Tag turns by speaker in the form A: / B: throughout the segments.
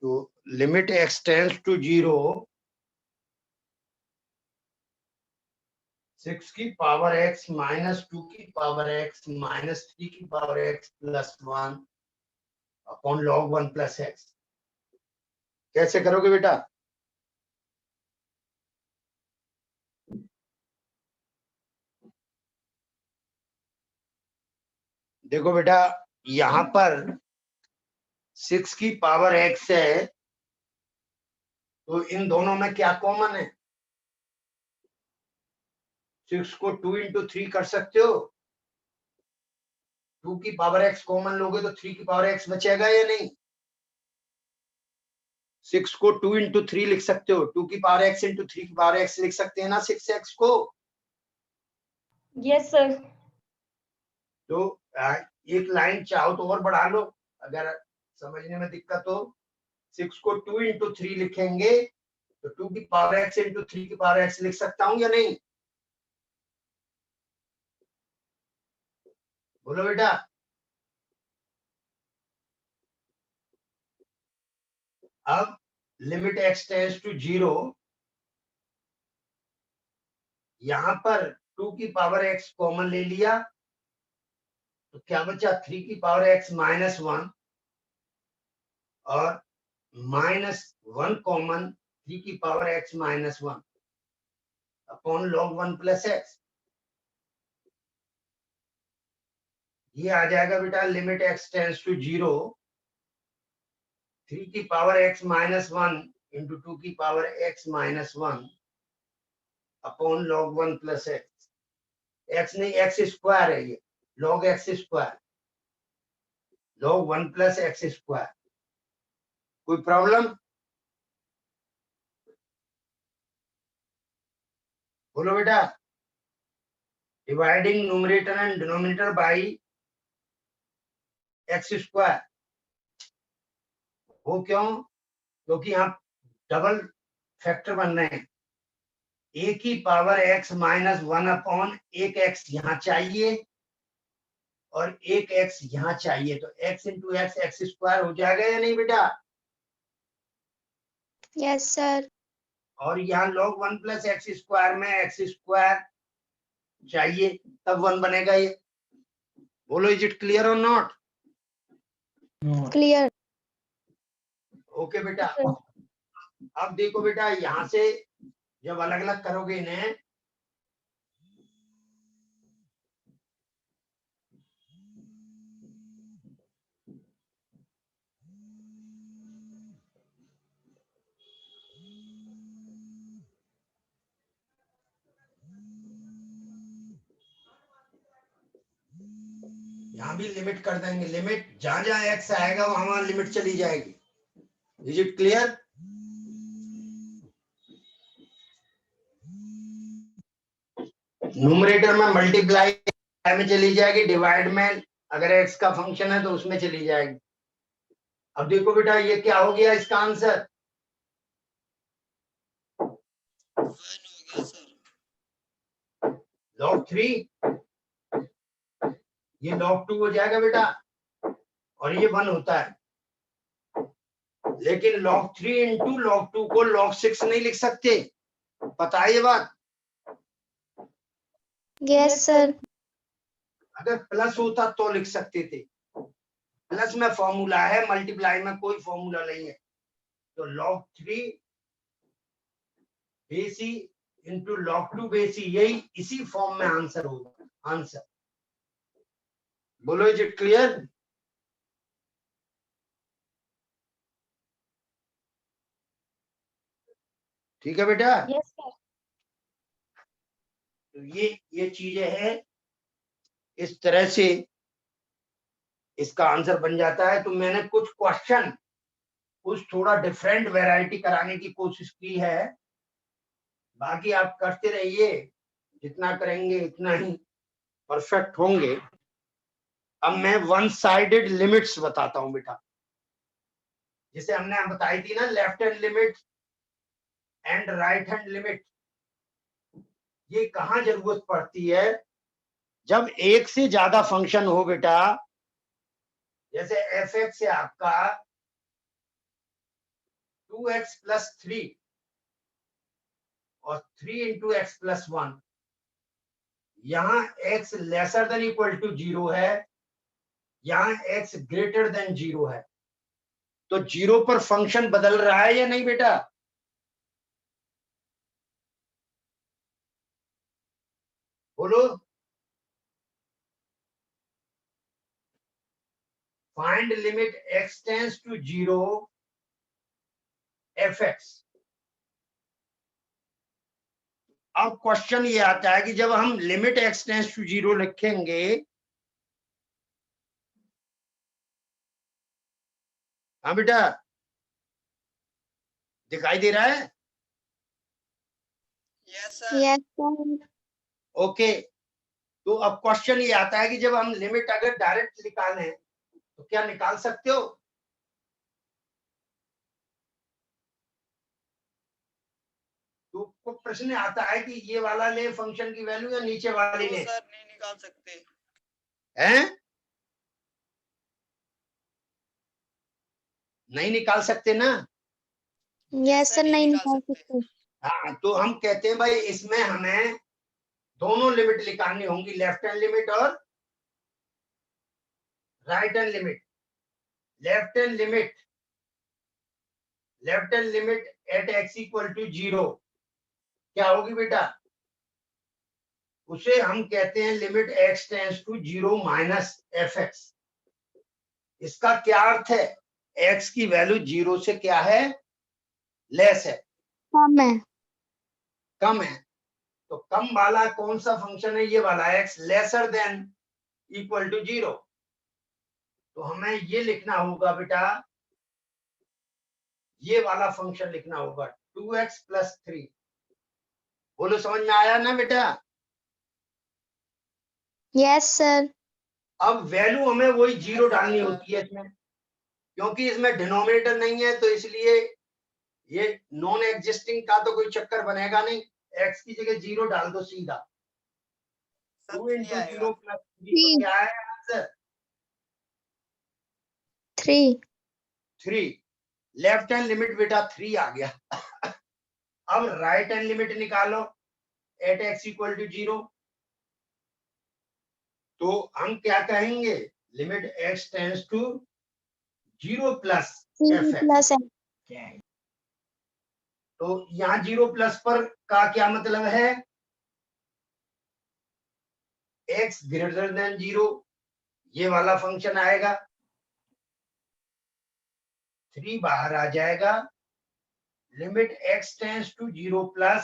A: तो limit x tends to 0, 6 की power x minus 2 की पावर x माइनस 3 की power x plus 1 upon log 1 plus x। कैसे करोगे बेटा? देखो बेटा, यहां पर 6 की पावर x है, तो इन दोनों में क्या कॉमन है? 6 को 2 इंटू 3 कर सकते हो। 2 की पावर x कॉमन लोगे तो 3 की पावर x बचेगा या नहीं? 6 को 2 इंटू 3 लिख सकते हो, 2 की पावर x इंटू 3 की पावर x लिख सकते हैं ना 6x को।
B: Yes sir.
A: तो एक लाइन चाहो तो और बढ़ा लो, अगर समझने में दिक्कत हो। 6 को 2 इंटू 3 लिखेंगे तो 2 की पावर x इंटू 3 की पावर x लिख सकता हूं या नहीं? बोलो बेटा। अब लिमिट x टेंड्स टू 0, यहां पर 2 की पावर x कॉमन ले लिया, तो क्या बचा? 3 की पावर x माइनस 1 और माइनस 1 कॉमन, 3 की power x minus 1 upon log 1 plus x। ये आ जाएगा बेटा लिमिट x टेंड्स टू 0, 3 की पावर x माइनस 1 इंटू 2 की power x minus 1 upon log 1 plus x। x नहीं, x स्क्वायर है ये, log x square, log 1 plus x square. कोई problem? बोलो बेटा। Dividing numerator and denominator by x square, वो क्यों? क्योंकि यहाँ डबल फैक्टर बन रहे हैं। ए की पावर x माइनस 1 अपॉन एक x यहाँ चाहिए और एक x यहाँ चाहिए, तो x into x x square हो जाएगा या नहीं बेटा?
C: Yes sir.
A: और यहाँ log 1 प्लस एक्स स्क्वायर में एक्स स्क्वायर चाहिए, तब 1 बनेगा ये। बोलो, इज इट क्लियर और नॉट?
C: क्लियर।
A: ओके बेटा। अब देखो बेटा, यहां से जब अलग अलग करोगे इन्हें, यहां भी लिमिट कर देंगे। लिमिट जहां जहां एक्स आएगा वहां वहां लिमिट चली जाएगी। Is it clear? न्यूमरेटर में मल्टीप्लाई में चली जाएगी, डिवाइड में अगर एक्स का फंक्शन है तो उसमें चली जाएगी। अब देखो बेटा, ये क्या हो गया इसका आंसर? log 3, ये log 2 हो जाएगा बेटा, और ये 1 होता है। लेकिन log 3 इंटू log 2 को log 6 नहीं लिख सकते, पता है ये बात?
C: Yes sir.
A: अगर प्लस होता तो लिख सकते थे। प्लस में फॉर्मूला है, मल्टीप्लाई में कोई फॉर्मूला नहीं है। तो log 3 बेसी इंटू log 2 बेसी, यही इसी फॉर्म में आंसर होगा। आंसर बोलो, इज इट क्लियर? ठीक है बेटा।
B: Yes sir.
A: तो ये चीजें हैं, इस तरह से इसका आंसर बन जाता है। तो मैंने कुछ थोड़ा डिफरेंट वैरायटी कराने की कोशिश की है, बाकी आप करते रहिए, जितना करेंगे इतना ही परफेक्ट होंगे। अब मैं वन साइडेड लिमिट्स बताता हूं बेटा, जिसे हमने बताई थी ना, left hand limit and right hand limit. ये कहां जरूरत पड़ती है? जब एक से ज्यादा फंक्शन हो बेटा, जैसे एफ एक्स है आपका, 2x प्लस 3 और 3 इंटू एक्स प्लस 1, यहां x lesser than equal to 0 है, यहां x ग्रेटर देन 0 है। तो 0 पर फंक्शन बदल रहा है या नहीं बेटा? बोलो। Find limit x tends to 0 fx। अब क्वेश्चन ये आता है कि जब हम लिमिट x टेंड्स टू 0 लिखेंगे, हाँ बेटा, दिखाई दे रहा है?
B: Yes sir.
C: Yes sir.
A: Okay. तो अब क्वेश्चन ये आता है कि जब हम लिमिट अगर डायरेक्ट निकालें तो क्या निकाल सकते हो? तो प्रश्न आता है कि ये वाला ले फंक्शन की वैल्यू या नीचे वाली ले?
B: सर नहीं निकाल सकते
A: हैं? नहीं निकाल सकते ना?
C: यस सर, नहीं निकाल सकते।
A: हाँ, तो हम कहते हैं भाई इसमें हमें दोनों लिमिट निकालनी होंगी, लेफ्ट हैंड लिमिट और right hand limit. Left hand limit at x equal to 0 क्या होगी बेटा? उसे हम कहते हैं limit x tends to 0 minus fx। इसका क्या अर्थ है? x की वैल्यू 0 से क्या है? लेस है,
C: कम है।
A: कम है। तो कम वाला कौन सा फंक्शन है? ये वाला, x lesser than equal to 0। तो हमें ये लिखना होगा बेटा, ये वाला फंक्शन लिखना होगा 2x प्लस 3। बोलो, समझ में आया ना बेटा?
C: Yes sir.
A: अब वैल्यू हमें वही 0 डालनी होती है इसमें, क्योंकि इसमें डिनोमिनेटर नहीं है, तो इसलिए ये नॉन एग्जिस्टिंग का तो कोई चक्कर बनेगा नहीं। x की जगह 0 डाल दो सीधा। 2 इंटू 0 प्लस 3 तो क्या है आंसर?
C: 3।
A: लेफ्ट हैंड लिमिट बेटा 3 आ गया। अब राइट हैंड लिमिट निकालो एट x इक्वल टू 0। तो हम क्या कहेंगे? Limit x tends to 0 plus
C: plus
A: fx।
C: है।
A: तो यहाँ 0 प्लस पर का क्या मतलब है? x ग्रेटर देन 0, ये वाला फंक्शन आएगा, 3 बाहर आ जाएगा। Limit x tends to 0 plus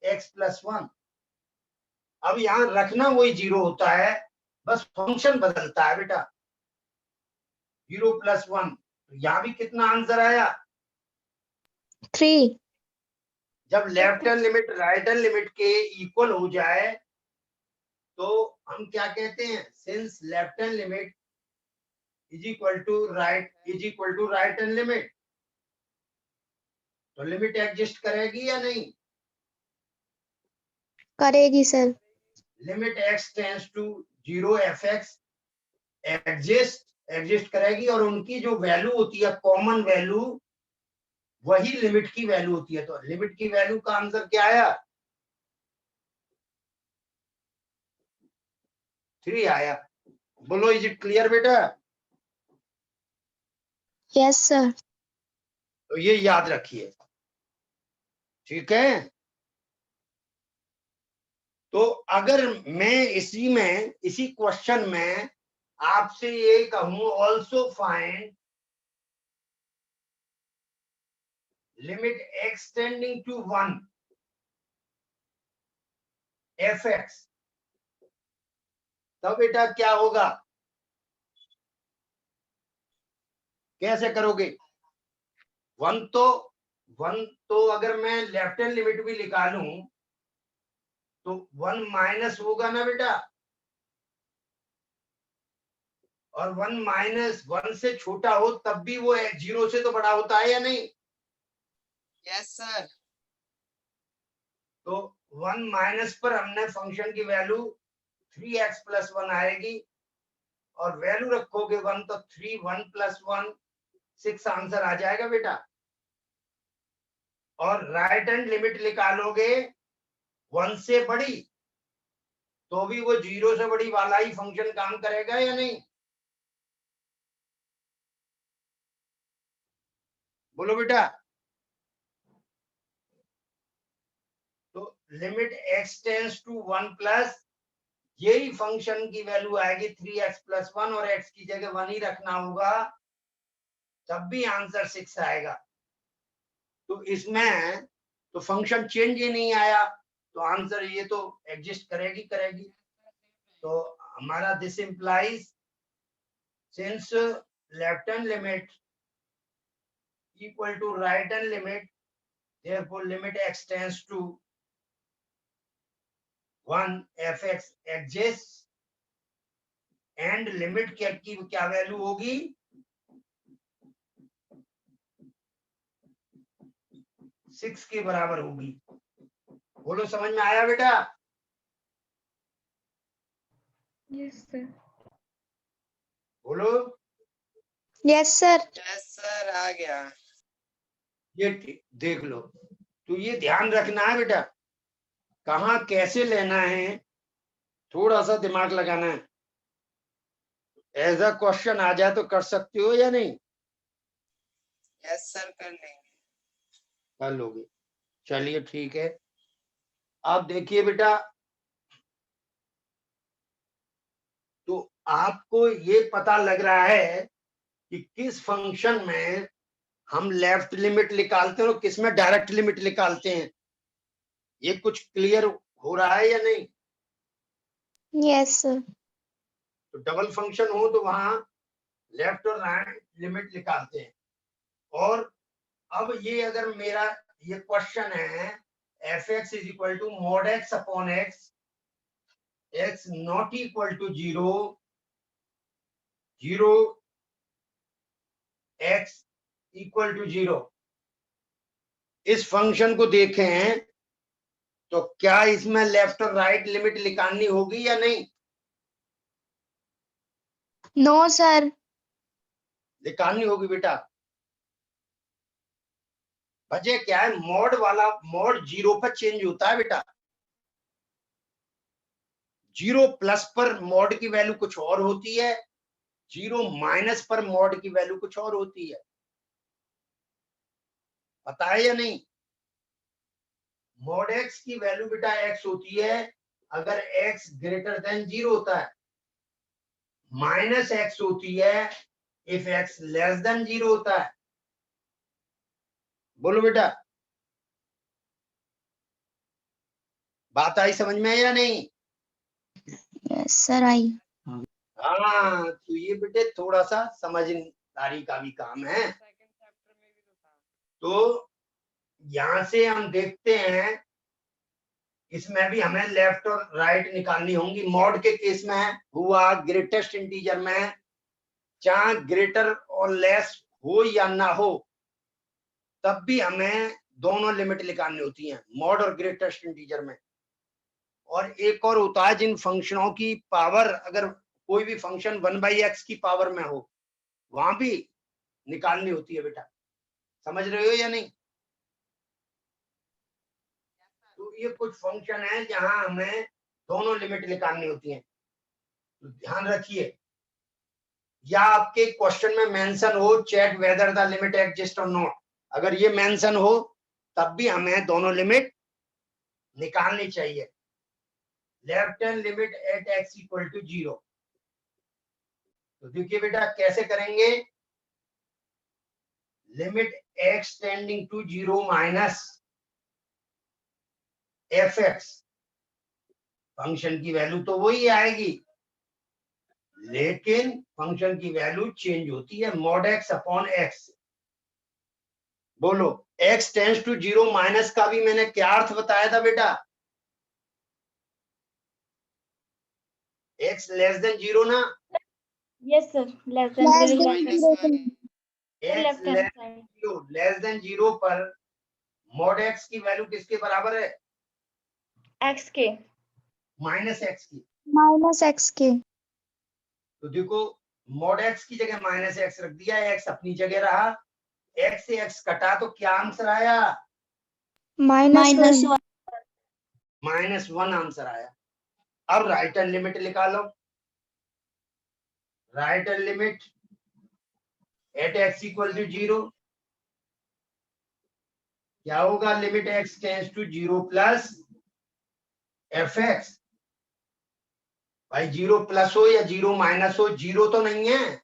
A: x plus 1। अब यहां रखना वही 0 होता है, बस फंक्शन बदलता है बेटा। 0 प्लस 1, तो यहां भी कितना आंसर आया?
C: 3।
A: जब left hand limit right hand limit के इक्वल हो जाए तो हम क्या कहते हैं? Since left hand limit is equal to right hand limit, तो लिमिट एग्जिस्ट करेगी या नहीं?
C: करेगी sir.
A: Limit x tends to 0 fx exist करेगी, और उनकी जो वैल्यू होती है कॉमन वैल्यू, वही लिमिट की वैल्यू होती है। तो लिमिट की वैल्यू का आंसर क्या आया? 3 आया। बोलो, इज इट क्लियर बेटा?
C: Yes sir.
A: तो ये याद रखिए, ठीक है? तो अगर मैं इसी क्वेश्चन में आपसे ये कहूं, also find limit x tending to 1 fx, तब बेटा क्या होगा? कैसे करोगे? 1 तो अगर मैं लेफ्ट हैंड लिमिट भी निकालूं तो 1 माइनस होगा ना बेटा, और 1 माइनस 1 से छोटा हो तब भी वो 0 से तो बड़ा होता है या नहीं?
B: Yes sir.
A: तो 1 माइनस पर हमने फंक्शन की वैल्यू 3x प्लस 1 आएगी, और वैल्यू रखोगे 1 तो 3 1 प्लस 1 6 आंसर आ जाएगा बेटा। और राइट हैंड लिमिट निकालोगे 1 से बड़ी, तो भी वो 0 से बड़ी वाला ही फंक्शन काम करेगा या नहीं? बोलो बेटा। तो limit x tends to 1 plus, यही फंक्शन की वैल्यू आएगी 3x + 1 और x की जगह 1 ही रखना होगा, तब भी आंसर 6 आएगा। तो इसमें तो फंक्शन चेंज ही नहीं आया, तो आंसर ये तो एग्जिस्ट करेगी। तो हमारा this implies since left hand limit equal to right hand limit, therefore limit x tends to 1 fx exists and limit की क्या वैल्यू होगी? 6 के बराबर होगी। बोलो समझ में आया बेटा?
C: Yes sir.
A: बोलो।
C: Yes sir.
B: यस सर, आ गया।
A: ये देख लो, तो ये ध्यान रखना है बेटा, कहाँ कैसे लेना है, थोड़ा सा दिमाग लगाना है। ऐसा क्वेश्चन आ जाए तो कर सकते हो या नहीं?
B: यस सर, कर लेंगे।
A: कर लोगे, चलिए ठीक है। आप देखिए बेटा, तो आपको ये पता लग रहा है कि किस फंक्शन में हम लेफ्ट लिमिट निकालते हैं और किस में डायरेक्ट लिमिट निकालते हैं। ये कुछ क्लियर हो रहा है या नहीं?
C: Yes sir.
A: तो डबल फंक्शन हो तो वहां लेफ्ट और राइट लिमिट निकालते हैं। और अब ये अगर मेरा ये क्वेश्चन है F X is equal to mod X upon X, X not equal to 0, 0 X equal to 0, इस फंक्शन को देखें तो क्या इसमें लेफ्ट और राइट लिमिट निकालनी होगी या नहीं?
C: No sir.
A: निकालनी होगी बेटा। वजह क्या है? मॉड वाला मॉड 0 पर चेंज होता है बेटा, 0 प्लस पर मॉड की वैल्यू कुछ और होती है, 0 माइनस पर मॉड की वैल्यू कुछ और होती है। पता है या नहीं? मॉड एक्स की वैल्यू बेटा एक्स होती है अगर एक्स ग्रेटर देन 0 होता है, माइनस एक्स होती है इफ एक्स लेस देन 0 होता है। बोलो बेटा, बात आई समझ में या नहीं?
C: Yes sir I.
A: हाँ, तो ये बेटे थोड़ा सा समझदारी का भी काम है। तो यहां से हम देखते हैं, इसमें भी हमें लेफ्ट और राइट निकालनी होंगी। मॉड के केस में हुआ ग्रेटेस्ट इंटीजर में, चाहे ग्रेटर और लेस हो या ना हो, तब भी हमें दोनों लिमिट निकालनी होती हैं, मॉड और ग्रेटेस्ट इंटीजर में। और एक और होता है जिन फंक्शनों की पावर, अगर कोई भी फंक्शन 1/x की पावर में हो, वहां भी निकालनी होती है बेटा। समझ रहे हो या नहीं? तो ये कुछ फंक्शन है जहां हमें दोनों लिमिट निकालनी होती हैं, तो ध्यान रखिए। या आपके क्वेश्चन में मेंशन हो check whether the limit exist और नॉट, अगर ये मेंशन हो तब भी हमें दोनों लिमिट निकालनी चाहिए। Left hand limit at X equal to 0, तो देखिए बेटा कैसे करेंगे। Limit X tending to 0 minus F X, function की वैल्यू तो वही आएगी, लेकिन फंक्शन की वैल्यू चेंज होती है मॉड एक्स अपॉन एक्स। बोलो, एक्स टेंस टू 0 माइनस का भी मैंने क्या अर्थ बताया था बेटा? एक्स लेस देन 0 ना,
D: Yes, sir. Less than
C: Less
D: zero.
C: than
B: minus
C: 0
B: one.
C: sir.
A: X
D: Left hand
A: less
D: side.
A: Zero, less than 0 पर मॉड एक्स की वैल्यू किसके बराबर है?
D: X K.
A: माइनस एक्स की।
C: Minus x k.
A: तो देखो, mod x की जगह माइनस एक्स रख दिया, एक्स अपनी जगह रहा, एक्स से एक्स कटा तो क्या आंसर आया?
C: -1
A: -1 आंसर आया। अब राइट हैंड लिमिट निकालो। Right hand limit at x equal to 0 क्या होगा? Limit x tends to 0 plus fx। भाई 0 प्लस हो या 0 माइनस हो, 0 तो नहीं है,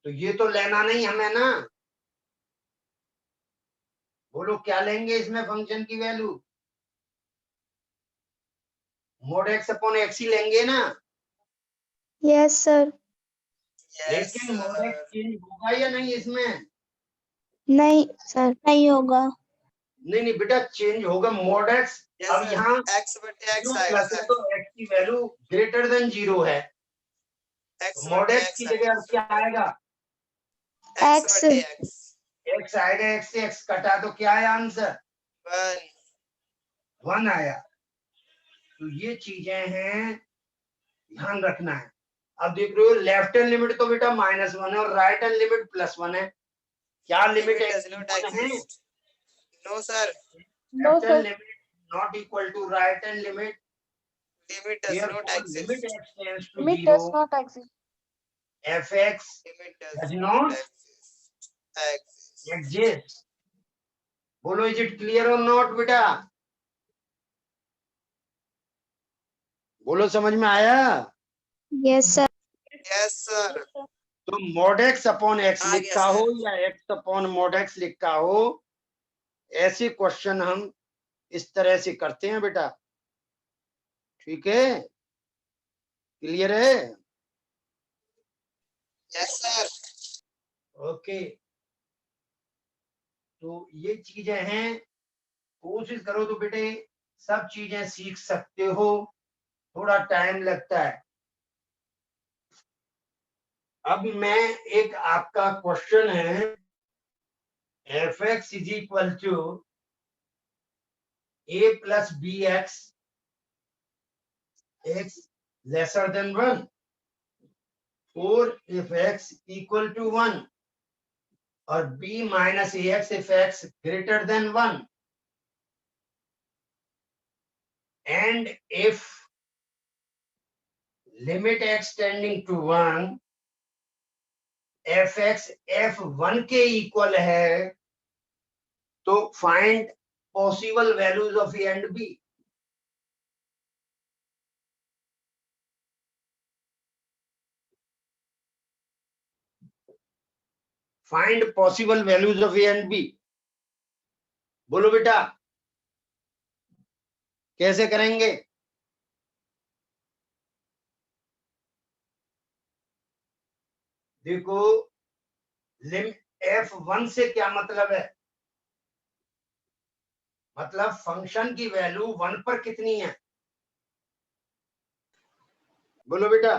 A: तो ये तो लेना नहीं हमें ना। बोलो क्या लेंगे इसमें फंक्शन की value? Mode x upon x ही लेंगे ना।
C: Yes sir.
B: यस
A: लेकिन मोड x
B: सर।
A: चेंज होगा या नहीं इसमें?
C: नहीं सर, नहीं होगा।
A: नहीं नहीं बेटा, चेंज होगा मोड x।
B: यस
A: अब
B: सर,
A: यहाँ
B: x बटे x
A: 0
B: आएगा
A: प्लस है
B: सर।
A: तो x की वैल्यू ग्रेटर देन 0 है,
B: x
A: मोड
B: बटे
A: x
B: x
A: की
B: आएगा
A: जगह क्या आएगा?
B: x
C: X।
B: बटे x
A: x आएगा, x से x कटा तो क्या है आंसर?
B: 1।
A: 1 आया। तो ये चीजें हैं, ध्यान रखना है। अब देख रहे हो लेफ्ट हैंड लिमिट तो बेटा -1 है और राइट हैंड लिमिट +1 है। क्या लिमिट
B: लिमिट डज नॉट
A: है?
B: Exist. No sir,
D: No,
A: left
D: sir.
A: Hand limit not equal to right hand limit.
B: Limit does not
A: Therefore, limit
B: exist.
A: x tends to
D: Limit
A: 0,
D: does not exist.
A: fx
B: limit
A: does
B: does
A: not
B: not exist.
A: exist. बोलो is it clear और not बेटा? बोलो समझ में आया?
C: Yes sir.
B: Yes sir.
A: तो mod x upon x
B: आ गया
A: लिखा हो
B: सर।
A: या x अपॉन mod x लिखा हो, ऐसे क्वेश्चन हम इस तरह से करते हैं बेटा। ठीक है, क्लियर है?
B: Yes sir.
A: ओके, तो ये चीजें हैं, कोशिश करो तो बेटे सब चीजें सीख सकते हो, थोड़ा टाइम लगता है। अब मैं एक आपका क्वेश्चन है, fx is equal to a plus B X lesser than 1 और if x इक्वल टू 1 और b minus A X if x greater than 1 and if limit x tending to 1 fx f1 के equal है, तो find possible values of a and b। Find possible values of a and b। बोलो बेटा कैसे करेंगे? देखो limit f1 से क्या मतलब है? मतलब फंक्शन की वैल्यू 1 पर कितनी है? बोलो बेटा।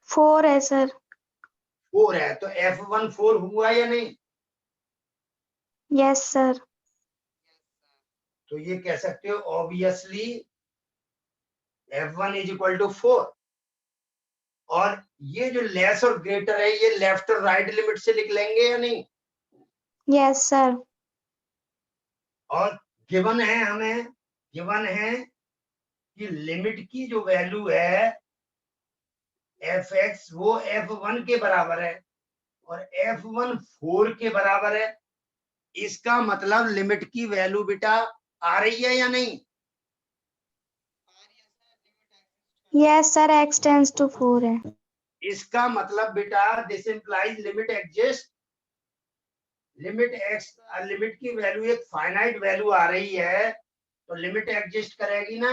C: 4 है सर।
A: 4 है, तो f1 4 हुआ या नहीं?
C: Yes sir.
A: तो ये कह सकते हो obviously f1 is equal to 4। और ये जो लेस और ग्रेटर है, ये लेफ्ट और राइट लिमिट से लिख लेंगे या नहीं?
C: Yes sir.
A: और गिवन है, हमें गिवन है कि लिमिट की जो वैल्यू है fx वो f1 के बराबर है और f1 4 के बराबर है। इसका मतलब लिमिट की वैल्यू बेटा आ रही है या नहीं?
C: Yes sir, x tends to 4 है।
A: इसका मतलब बेटा this implies limit exist. Limit x, limit की वैल्यू एक फाइनाइट वैल्यू आ रही है, तो लिमिट एग्जिस्ट करेगी ना।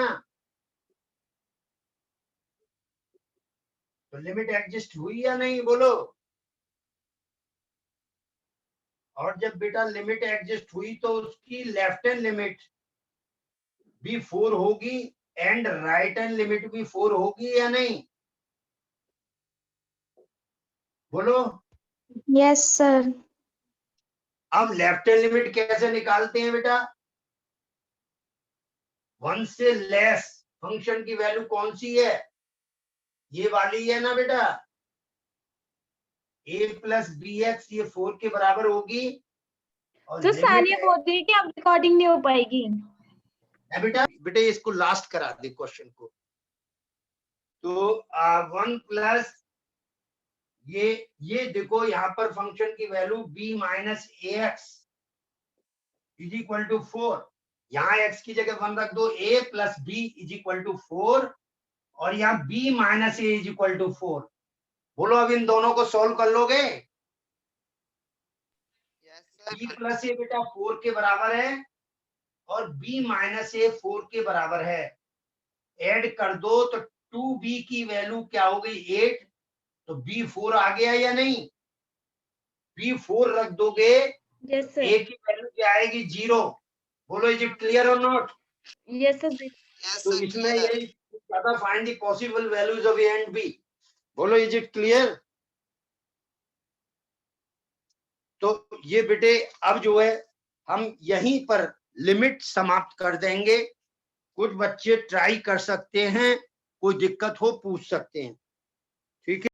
A: तो लिमिट एग्जिस्ट हुई या नहीं बोलो? और जब बेटा लिमिट एग्जिस्ट हुई तो उसकी लेफ्ट हैंड लिमिट भी 4 होगी एंड राइट हैंड लिमिट भी 4 होगी या नहीं? बोलो।
C: Yes sir.
A: अब लेफ्ट हैंड लिमिट कैसे निकालते हैं बेटा? 1 से लेस फंक्शन की वैल्यू कौन सी है? ये वाली है ना बेटा, a प्लस बी एक्स, ये 4 के बराबर होगी। और
D: तो
A: limit
D: सानिया
A: है-
D: बोल रही है कि अब रिकॉर्डिंग नहीं हो पाएगी।
A: है बेटा, बेटे इसको लास्ट करा दे क्वेश्चन को। तो 1 प्लस ये देखो यहाँ पर फंक्शन की value b minus A X is equal to 4। यहाँ x की जगह 1 रख दो, a plus B is equal to 4 और यहाँ b minus A is equal to 4। बोलो अब इन दोनों को सॉल्व कर लोगे?
B: Yes,
A: b
B: sir.
A: प्लस ए बेटा 4 के बराबर है और b माइनस ए 4 के बराबर है। ऐड कर दो तो 2b की वैल्यू क्या हो गई 8, तो b 4 आ गया या नहीं? b 4 रख दोगे,
D: यस सर,
A: a की वैल्यू क्या आएगी 0। बोलो इज इट क्लियर और नॉट?
D: यस सर,
B: Yes,
A: तो
B: sir.
A: इसमें
B: Clear.
A: यही ज्यादा find the possible values of a and b। बोलो इज इट क्लियर? तो ये बेटे अब जो है हम यहीं पर लिमिट समाप्त कर देंगे। कुछ बच्चे ट्राई कर सकते हैं, कोई दिक्कत हो पूछ सकते हैं, ठीक है।